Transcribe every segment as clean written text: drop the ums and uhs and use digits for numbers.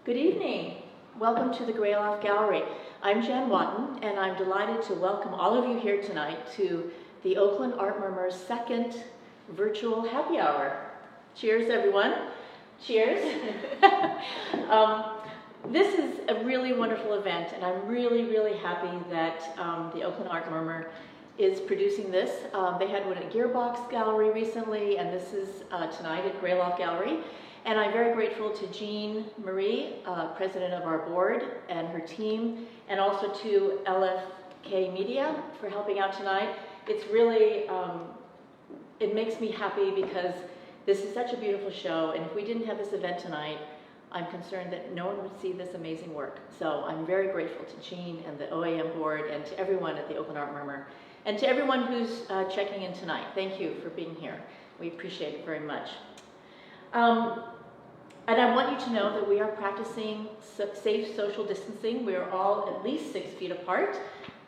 Good evening. Welcome to the Loft Gallery. I'm Jan Watten, and I'm delighted to welcome all of you here tonight to the Oakland Art Murmur's second virtual happy hour. Cheers, everyone. Cheers. This is a really wonderful event, and I'm really happy that the Oakland Art Murmur is producing this. They had one at Gearbox Gallery recently, and this is tonight at Loft Gallery. And I'm very grateful to Jean Marie, president of our board, and her team, and also to LFK Media for helping out tonight. It's really, it makes me happy because this is such a beautiful show, and if we didn't have this event tonight, I'm concerned that no one would see this amazing work. So I'm very grateful to Jean and the OAM board and to everyone at the Oakland Art Murmur, and to everyone who's checking in tonight. Thank you for being here. We appreciate it very much. And I want you to know that we are practicing safe social distancing. We are all at least 6 feet apart.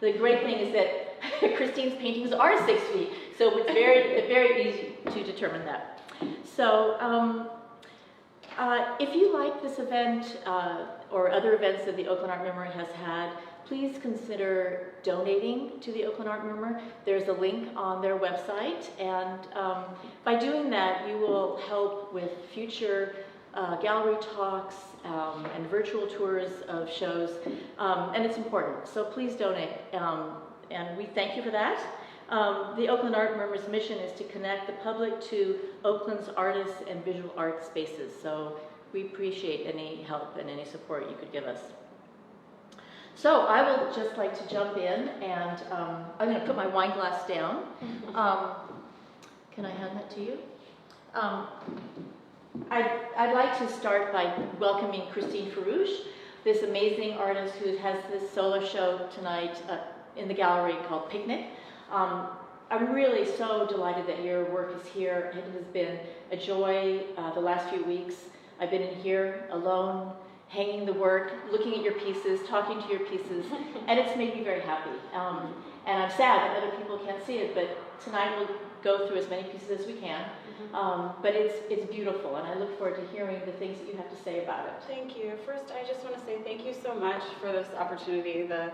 The great thing is that Christine's paintings are 6 feet, so it's very easy to determine that. So if you like this event or other events that the Oakland Art Murmur has had, please consider donating to the Oakland Art Murmur. There's a link on their website, and by doing that, you will help with future gallery talks and virtual tours of shows, and it's important, so please donate, and we thank you for that. The Oakland Art Murmur's mission is to connect the public to Oakland's artists and visual art spaces, so we appreciate any help and any support you could give us. So I will just like to jump in, and I'm going to put my wine glass down. Can I hand that to you? I'd like to start by welcoming Christie Ferrouge, this amazing artist who has this solo show tonight in the gallery called Picnic. I'm really so delighted that your work is here. It has been a joy the last few weeks. I've been in here alone, hanging the work, looking at your pieces, talking to your pieces, and it's made me very happy. And I'm sad that other people can't see it, but tonight we'll go through as many pieces as we can. But it's beautiful, and I look forward to hearing the things that you have to say about it. Thank you. First, I just want to say thank you so much for this opportunity. The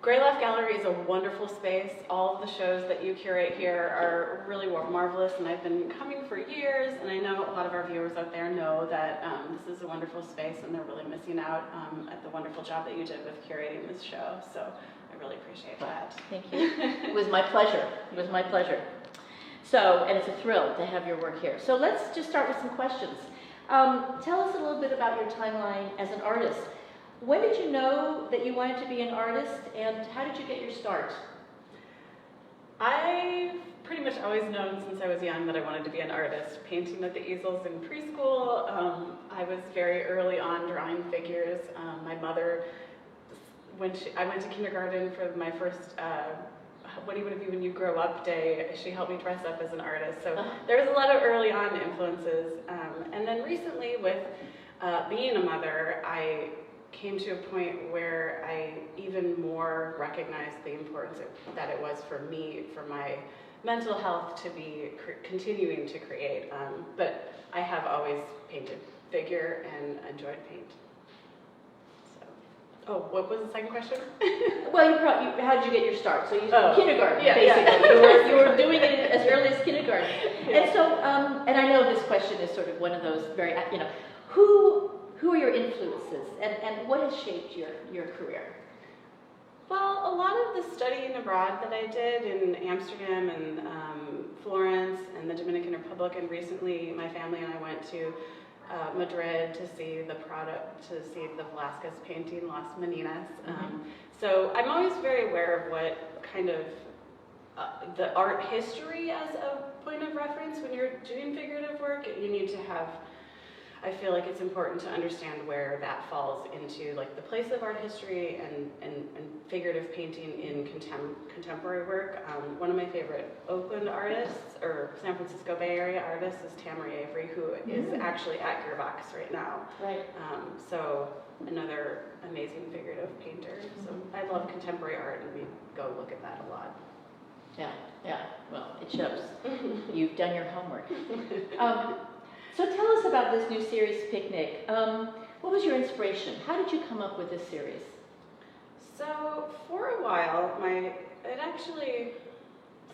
Loft Gallery is a wonderful space. All of the shows that you curate here are really marvelous, and I've been coming for years, and I know a lot of our viewers out there know that this is a wonderful space, and they're really missing out at the wonderful job that you did with curating this show, so I really appreciate that. Thank you. It was my pleasure. It was my pleasure. So, and it's a thrill to have your work here. So let's just start with some questions. Tell us a little bit about your timeline as an artist. When did you know that you wanted to be an artist, and how did you get your start? I've pretty much always known since I was young that I wanted to be an artist. Painting at the easels in preschool, I was very early on drawing figures. My mother, I went to kindergarten for my first what do you want to be when you grow up day, she helped me dress up as an artist. So there was a lot of early on influences. And then recently with being a mother, I came to a point where I even more recognized the importance that it was for me, for my mental health, to be continuing to create. But I have always painted figure and enjoyed paint. Oh, what was the second question? Well, how did you get your start? So you kindergarten, basically. Yeah. You were doing it as early as kindergarten. Yeah. And so, and I know this question is sort of one of those very, who are your influences, and what has shaped your career? Well, a lot of the studying abroad that I did in Amsterdam and Florence and the Dominican Republic, and recently my family and I went to Madrid to see the Velázquez painting, Las Meninas. So I'm always very aware of what kind of the art history as a point of reference when you're doing figurative work. You need to have, I feel like it's important to understand where that falls into like the place of art history and figurative painting in contemporary work. One of my favorite Oakland artists, or San Francisco Bay Area artists, is Tamara Avery, who is actually at Gearbox right now. Right. So another amazing figurative painter. So I love contemporary art, and we go look at that a lot. Yeah. Well, it shows. You've done your homework. So tell us about this new series, Picnic. what was your inspiration? How did you come up with this series? So for a while,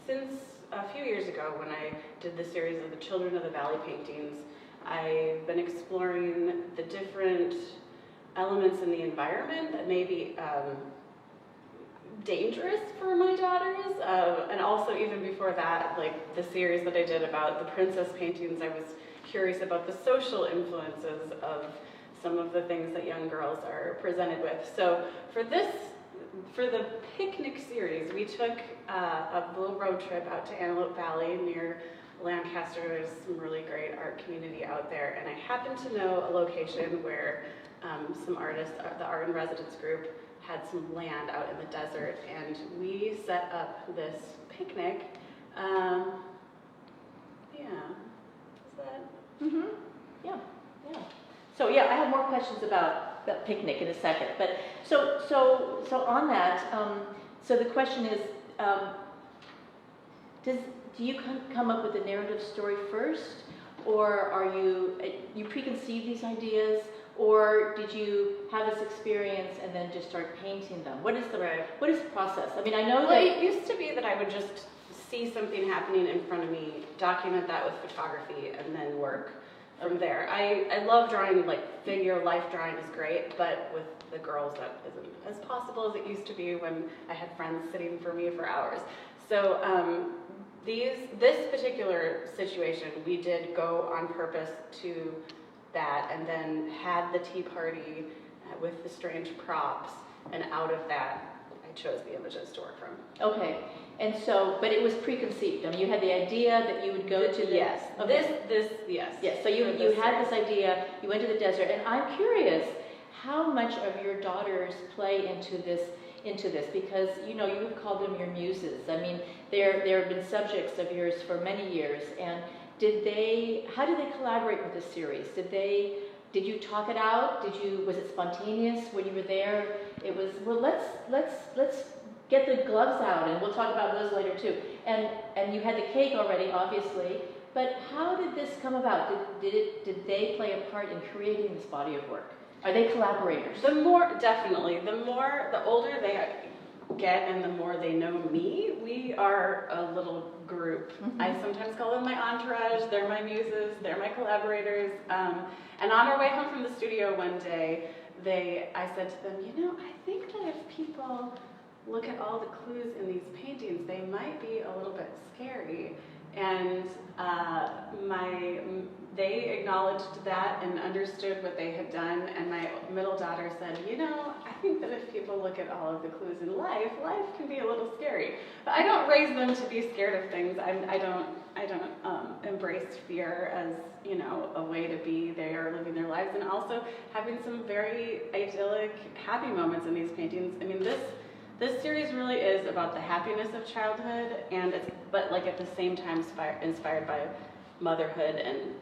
since a few years ago when I did the series of the Children of the Valley paintings, I've been exploring the different elements in the environment that may be dangerous for my daughters, and also even before that, like the series that I did about the princess paintings, I was curious about the social influences of some of the things that young girls are presented with. So for the picnic series, we took a little road trip out to Antelope Valley near Lancaster. There's some really great art community out there, and I happened to know a location where some artists, the Art in Residence group, had some land out in the desert, and we set up this picnic. Yeah, is that? Mm-hmm. Yeah, yeah. So yeah, I have more questions about the picnic in a second, but so on that, so the question is, do you come up with a narrative story first, or are you preconceive these ideas, or did you have this experience and then just start painting them? What is the process? I mean, I know that it used to be that I would just see something happening in front of me, document that with photography, and then work from there. I love drawing, like figure life drawing is great, but with the girls that isn't as possible as it used to be when I had friends sitting for me for hours. So this particular situation, we did go on purpose to that, and then had the tea party with the strange props, and out of that I chose the images to work from. Okay, and so, but it was preconceived. I mean, you had the idea that you would go to the... Yes. Okay. Yes. Yes, so you had this idea, you went to the desert, and I'm curious how much of your daughters play into this, because, you know, you have called them your muses. I mean, there have been subjects of yours for many years, and how did they collaborate with this series? Did you talk it out? Was it spontaneous when you were there? It was, well, let's get the gloves out, and we'll talk about those later too. And you had the cake already, obviously, but how did this come about? Did they play a part in creating this body of work? Are they collaborators? The older they get and the more they know me, we are a little group. Mm-hmm. I sometimes call them my entourage. They're my muses, they're my collaborators. And on our way home from the studio one day, I said to them, you know, I think that if people look at all the clues in these paintings, they might be a little bit scary. And they acknowledged that and understood what they had done, and my middle daughter said, you know, I think that if people look at all of the clues in life can be a little scary. But I don't raise them to be scared of things. I don't embrace fear as, you know, a way to be. They are living their lives, and also having some very idyllic, happy moments in these paintings. I mean, this series really is about the happiness of childhood, but like at the same time inspired by motherhood and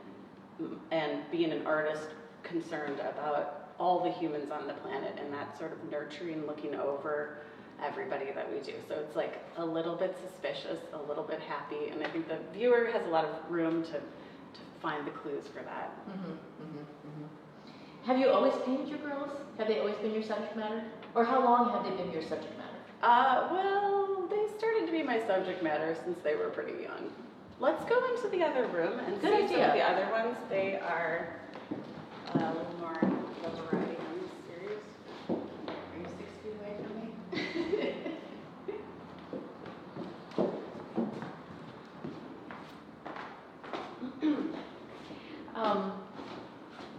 being an artist concerned about all the humans on the planet, and that sort of nurturing, looking over everybody that we do. So it's like a little bit suspicious, a little bit happy, and I think the viewer has a lot of room to find the clues for that. Mm-hmm, mm-hmm, mm-hmm. Have you always painted your girls? Have they always been your subject matter? Or how long have they been your subject matter? Well, they started to be my subject matter since they were pretty young. Let's go into the other room and see some of the other ones. They are a little more of a variety on this series. Are you 6 feet away from me?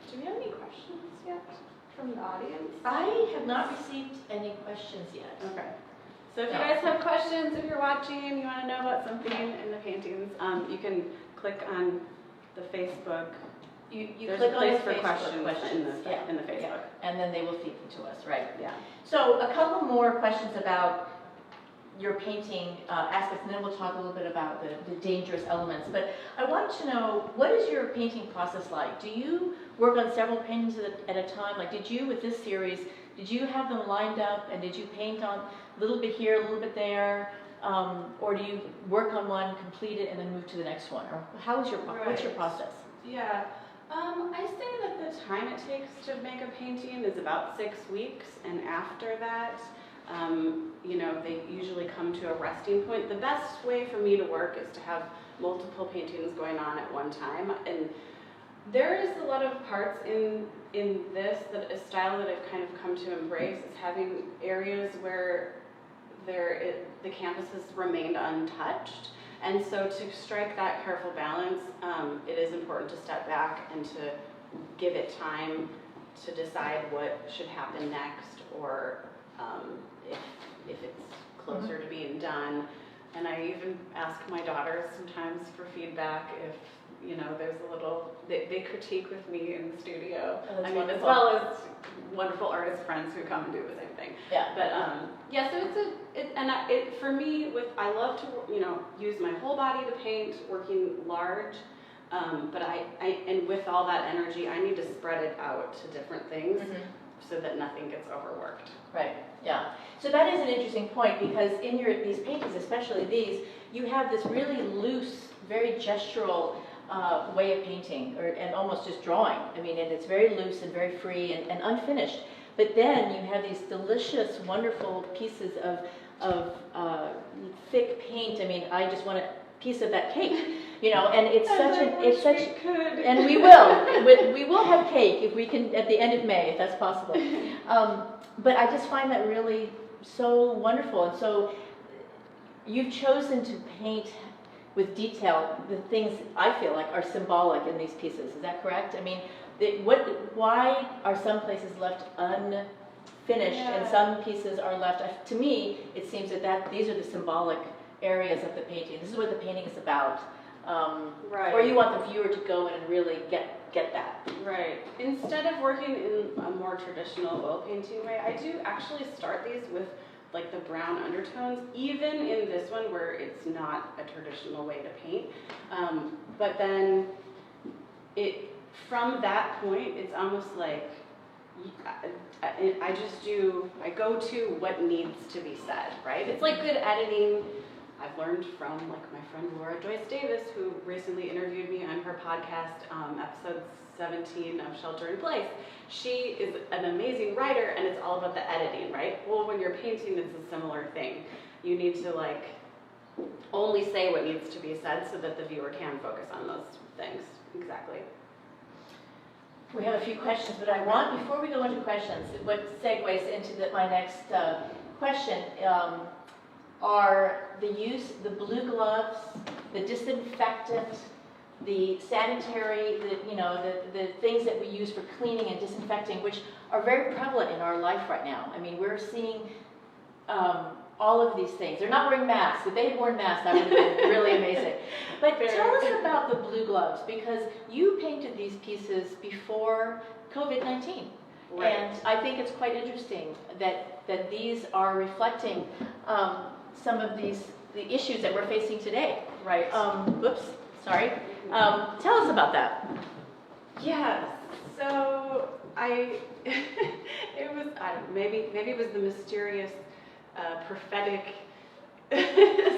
Do we have any questions yet from the audience? I have not received any questions yet. Okay. So if you guys have questions, if you're watching, you want to know about something in the paintings, you can click on the Facebook. There's click a place on for Facebook questions in the Facebook. Yeah. And then they will feed them to us, right? Yeah. So a couple more questions about your painting aspects, and then we'll talk a little bit about the dangerous elements. But I wanted to know, what is your painting process like? Do you work on several paintings at a time? Like, did you, with this series, did you have them lined up, and did you paint on a little bit here, a little bit there? Or do you work on one, complete it, and then move to the next one? Or what's your process? Yeah. I say that the time it takes to make a painting is about 6 weeks, and after that, you know, they usually come to a resting point. The best way for me to work is to have multiple paintings going on at one time, and there is a lot of parts in this, that a style that I've kind of come to embrace is having areas where the canvases remained untouched. And so to strike that careful balance, it is important to step back and to give it time to decide what should happen next, or if it's closer to being done. And I even ask my daughters sometimes for feedback if, you know, there's a little, they critique with me in the studio. Oh, I mean, wonderful. as well as wonderful artist friends who come and do the same thing. Yeah. But yeah, so for me, I love to, you know, use my whole body to paint, working large. But and with all that energy, I need to spread it out to different things so that nothing gets overworked. Right, yeah. So that is an interesting point, because in these paintings, especially these, you have this really loose, very gestural way of painting, and almost just drawing. I mean, and it's very loose and very free and unfinished. But then you have these delicious, wonderful pieces of thick paint. I mean, I just want a piece of that cake, you know. And it's and we will have cake if we can at the end of May, if that's possible. But I just find that really so wonderful, and so you've chosen to paint with detail the things I feel like are symbolic in these pieces. Is that correct? I mean, why are some places left unfinished and some pieces are left? To me, it seems that these are the symbolic areas of the painting. This is what the painting is about. Right. Or you want the viewer to go in and really get that. Right. Instead of working in a more traditional oil painting way, I do actually start these with like the brown undertones, even in this one where it's not a traditional way to paint. But then from that point, it's almost like I go to what needs to be said, right? It's like good editing. I've learned from like my friend Laura Joyce Davis, who recently interviewed me on her podcast, episode 17 of Shelter in Place. She is an amazing writer, and it's all about the editing, right? Well, when you're painting, it's a similar thing. You need to like only say what needs to be said so that the viewer can focus on those things. Exactly. We have a few questions, but I want, before we go into questions, what segues into my next question are the blue gloves, the disinfectant, the sanitary, the things that we use for cleaning and disinfecting, which are very prevalent in our life right now. I mean, we're seeing all of these things. They're not wearing masks. If they had worn masks, that would have been really amazing. But tell us about the blue gloves, because you painted these pieces before COVID-19. Right. And I think it's quite interesting that these are reflecting some of the issues that we're facing today. Right. Whoops, sorry. Tell us about that. Yeah. So it was, I don't know, maybe it was the mysterious, prophetic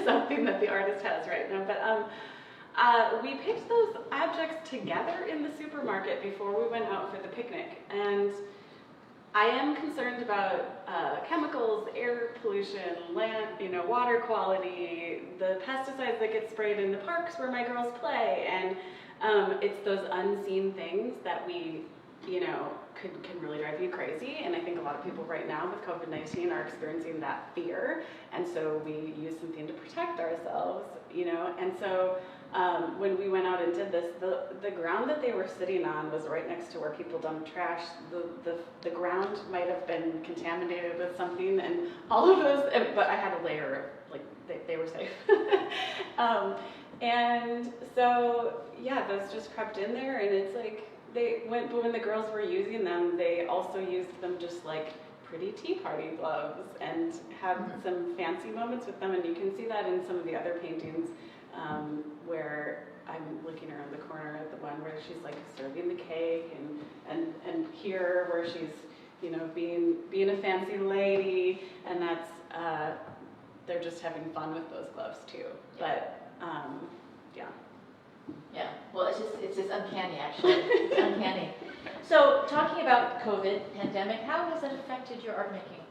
something that the artist has right now. But we picked those objects together in the supermarket before we went out for the picnic, and I am concerned about chemicals, air pollution, land, water quality, the pesticides that get sprayed in the parks where my girls play, and it's those unseen things that we, can really drive you crazy. And I think a lot of people right now with COVID-19 are experiencing that fear, and so we use something to protect ourselves, and so when we went out and did this, the ground that they were sitting on was right next to where people dump trash. The ground might have been contaminated with something, and all of those, but I had a layer of, they were safe. And so, yeah, those just crept in there, and it's like, when the girls were using them, they also used them just like pretty tea party gloves, and have some fancy moments with them, and you can see that in some of the other paintings. Where I'm looking around the corner at the one where she's like serving the cake, and here where she's being a fancy lady, and that's they're just having fun with those gloves too. But yeah. Well, it's just uncanny, actually. It's uncanny. So talking about COVID pandemic, how has it affected your art making?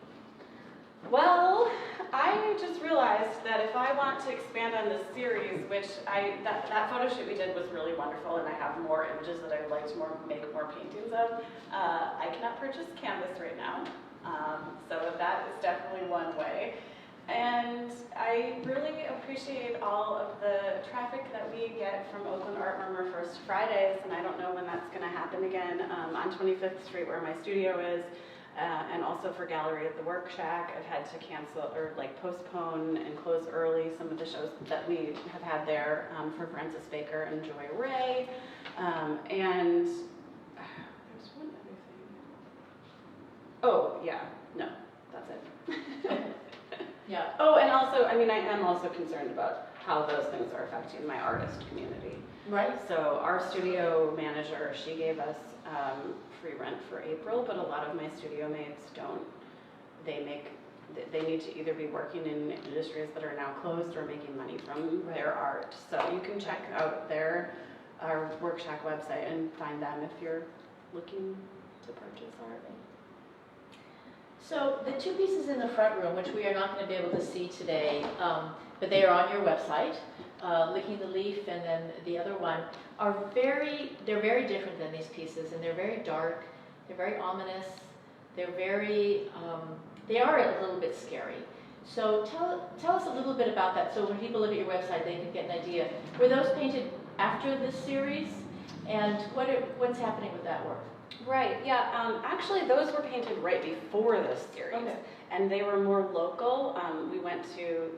Well, I just realized that if I want to expand on this series, which that photo shoot we did was really wonderful, and I have more images that I would like to make more paintings of. I cannot purchase canvas right now, so that is definitely one way. And I really appreciate all of the traffic that we get from Oakland Art Murmur First Fridays, and I don't know when that's going to happen again, on 25th Street where my studio is. And also for Gallery at the Work Shack, I've had to cancel or like postpone and close early some of the shows that we have had there for Francis Baker and Joy Ray. And there's one other thing. Oh, yeah, no, that's it. Yeah. Oh, and also, I mean, I am also concerned about how those things are affecting my artist community. Right. So our studio manager, she gave us free rent for April, but a lot of my studio mates don't. They need to either be working in industries that are now closed or making money from their art. So you can check out our Workshack website and find them if you're looking to purchase art. So the two pieces in the front room, which we are not going to be able to see today, but they are on your website, Licking the Leaf and then the other one, they're very different than these pieces, and they're very dark, they're very ominous, they are a little bit scary. So tell us a little bit about that, so when people look at your website they can get an idea. Were those painted after this series, and what's happening with that work? Right, yeah, actually those were painted right before this series. Okay. And they were more local. We went to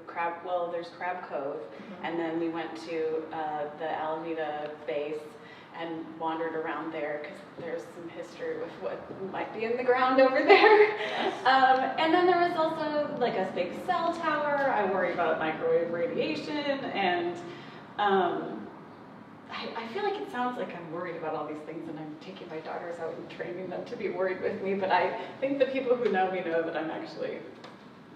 there's Crab Cove, and then we went to the Alameda base and wandered around there because there's some history with what might be in the ground over there. Yes. And then there was also like a big cell tower. I worry about microwave radiation, and I feel like it sounds like I'm worried about all these things and I'm taking my daughters out and training them to be worried with me, but I think the people who know me know that I'm actually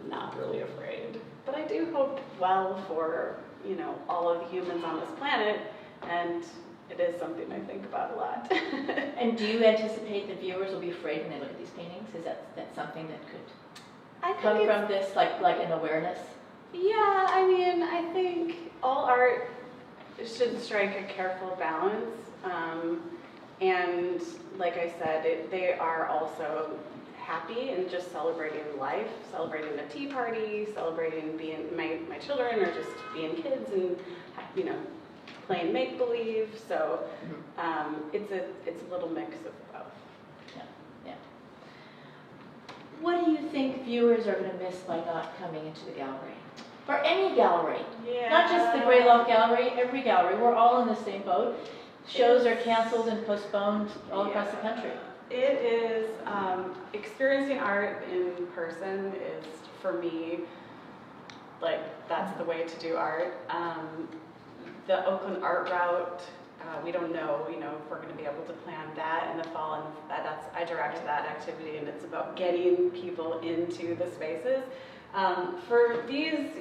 not really afraid. But I do hope well for, all of the humans on this planet, and it is something I think about a lot. And do you anticipate that viewers will be afraid when they look at these paintings? Is that something that could come from this, like an awareness? Yeah, I mean, I think all art should strike a careful balance, and like I said, they are also happy and just celebrating life, celebrating a tea party, celebrating being my children, or just being kids and playing make-believe. So it's a little mix of both. Yeah. What do you think viewers are going to miss by not coming into the gallery? Or any gallery, not just the Gray Loft Gallery, every gallery. We're all in the same boat. Shows are canceled and postponed all across the country. It is, experiencing art in person is, for me, like, that's the way to do art. The Oakland Art Route, we don't know, if we're going to be able to plan that in the fall, and I direct that activity, and it's about getting people into the spaces. For these,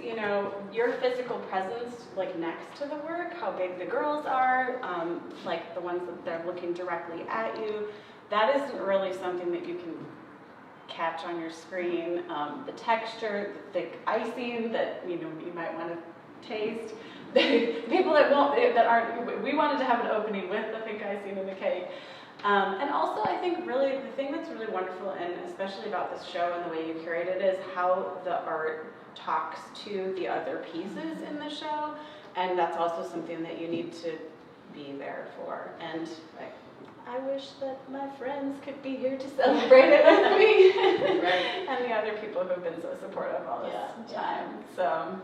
your physical presence, like next to the work, how big the girls are, like the ones that they're looking directly at you, that isn't really something that you can catch on your screen. The texture, the thick icing that, you might want to taste. The people that aren't, we wanted to have an opening with the thick icing and the cake. And also, I think really the thing that's really wonderful, and especially about this show and the way you curate it, is how the art talks to the other pieces in the show, and that's also something that you need to be there for. And I wish that my friends could be here to celebrate it with me, Right. and the other people who've been so supportive all this time. So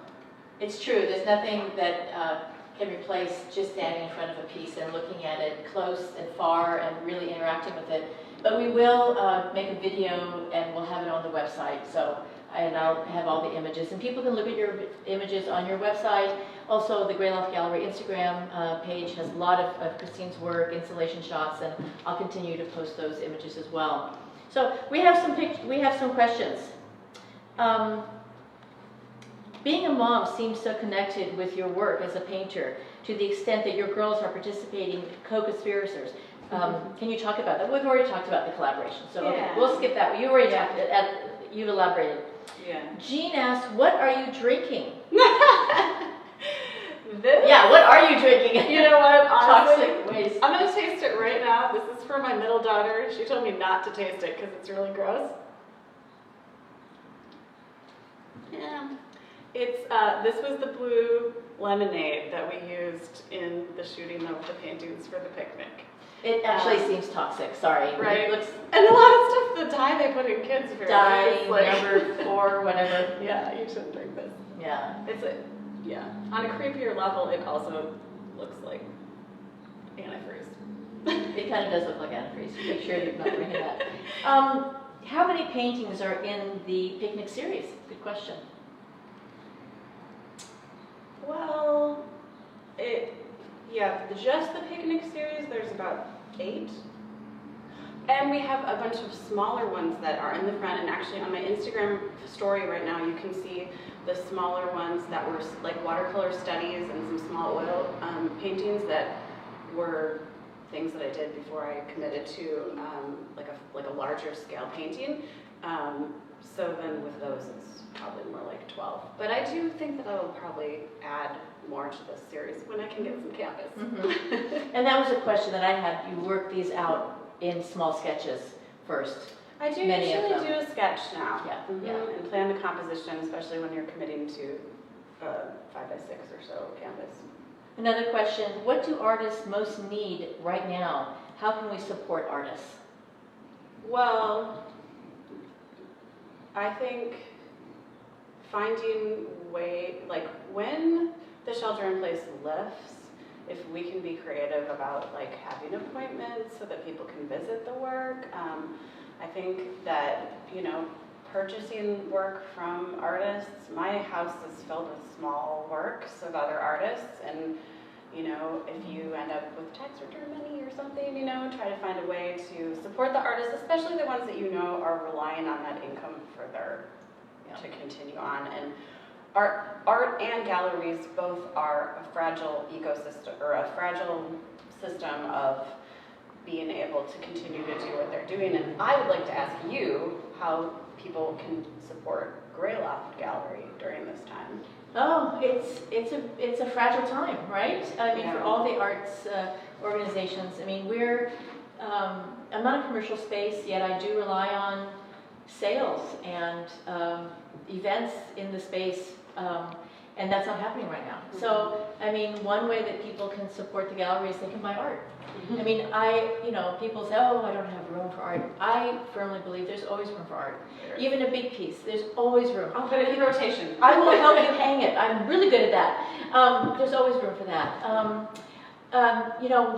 it's true. There's nothing that can replace just standing in front of a piece and looking at it close and far and really interacting with it. But we will make a video and we'll have it on the website. And I'll have all the images. And people can look at your images on your website. Also, the Gray Loft Gallery Instagram page has a lot of Christine's work, installation shots, and I'll continue to post those images as well. So we have some questions. Being a mom seems so connected with your work as a painter to the extent that your girls are participating co-conspirators. Can you talk about that? We've already talked about the collaboration, so okay, Yeah. we'll skip that. You already you've elaborated. Yeah. Jean asked, "What are you drinking?" This, Yeah, what are you drinking? you know what? Honestly, Toxic waste. I'm gonna taste it right now. This is for my middle daughter. She told me not to taste it because it's really gross. Yeah. It's this was the blue lemonade that we used in the shooting of the paintings for the picnic. It actually seems toxic. Sorry. Right. It looks And a lot of stuff, the dye they put in kids' food. dye it's like, number 4, whatever. yeah, you shouldn't drink this. Yeah. It's a, yeah. On a creepier level, it also looks like antifreeze. It kind of does look like antifreeze. Make sure you're not bringing that. How many paintings are in the picnic series? Good question. Well, just the picnic series, there's about 8. And we have a bunch of smaller ones that are in the front, and actually on my Instagram story right now, you can see the smaller ones that were like watercolor studies and some small oil paintings that were things that I did before I committed to like a larger scale painting. So then with those, it's probably more like 12. But I do think that I'll probably add more to this series when I can get some canvas. Mm-hmm. And that was a question that I had. You work these out in small sketches first. I do Many of usually them. do a sketch now. Yeah. Mm-hmm. Yeah. And plan the composition, especially when you're committing to 5x6 or so canvas. Another question, what do artists most need right now? How can we support artists? Well, I think finding like when the shelter-in-place lifts, if we can be creative about like having appointments so that people can visit the work. I think that, purchasing work from artists, my house is filled with small works of other artists, and if you end up with tax return money or something, try to find a way to support the artists, especially the ones that are relying on that income for to continue on. And art and galleries both are a fragile ecosystem, or a fragile system of being able to continue to do what they're doing. And I would like to ask you how people can support Loft Gallery during this time. Oh, it's a fragile time, right? I mean, for all the arts organizations. I mean, I'm not a commercial space, yet I do rely on sales and events in the space, and that's not happening right now. Mm-hmm. So, I mean, one way that people can support the gallery is they can buy art. Mm-hmm. I mean, people say, oh, I don't have room for art. I firmly believe there's always room for art. Even a big piece, there's always room. I'll put it in rotation. I will help you hang it. I'm really good at that. There's always room for that.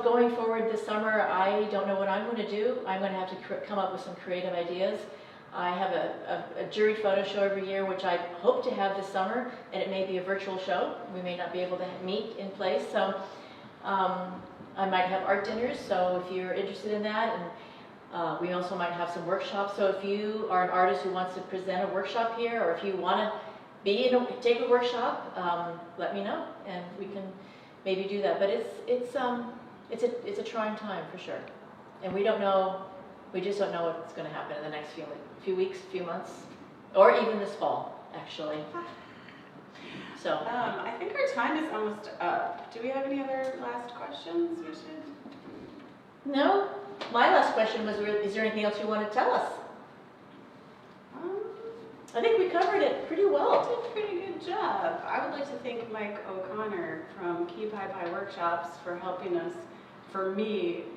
Going forward this summer, I don't know what I'm going to do. I'm going to have to come up with some creative ideas. I have a juried photo show every year, which I hope to have this summer, and it may be a virtual show. We may not be able to meet in place, so I might have art dinners, so if you're interested in that, and we also might have some workshops. So if you are an artist who wants to present a workshop here, or if you want to take a workshop, let me know, and we can maybe do that. But it's a trying time for sure, and we just don't know what's going to happen in the next few weeks, few months, or even this fall, actually. So I think our time is almost up. Do we have any other last questions we should? No. My last question was, is there anything else you want to tell us? I think we covered it pretty well. Did a pretty good job. I would like to thank Mike O'Connor from Key Pie Pie Workshops for helping us,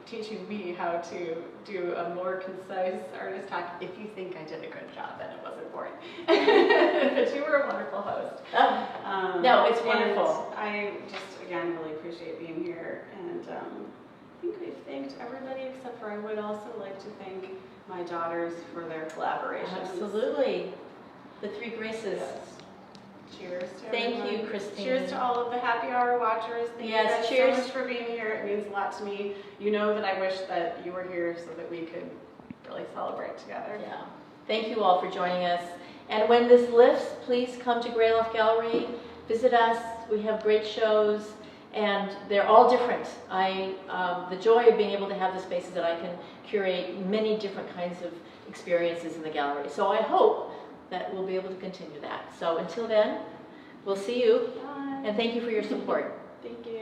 teaching me how to do a more concise artist talk. If you think I did a good job and it wasn't boring. But you were a wonderful host. Oh, no, it's wonderful. I just, again, really appreciate being here. And I think we've thanked everybody, except for I would also like to thank my daughters for their collaboration. Absolutely. The 3 graces. Yes. Cheers to Thank everyone. you, Christine. Cheers to all of the happy hour watchers. Thank you guys cheers. so much for being here. It means a lot to me. You know that I wish that you were here so that we could really celebrate together. Yeah. Thank you all for joining us. And when this lifts, please come to Loft Gallery, visit us. We have great shows, and they're all different. The joy of being able to have the spaces that I can curate many different kinds of experiences in the gallery. So I hope that we'll be able to continue that. So until then, we'll see you, Bye. and thank you for your support. Thank you.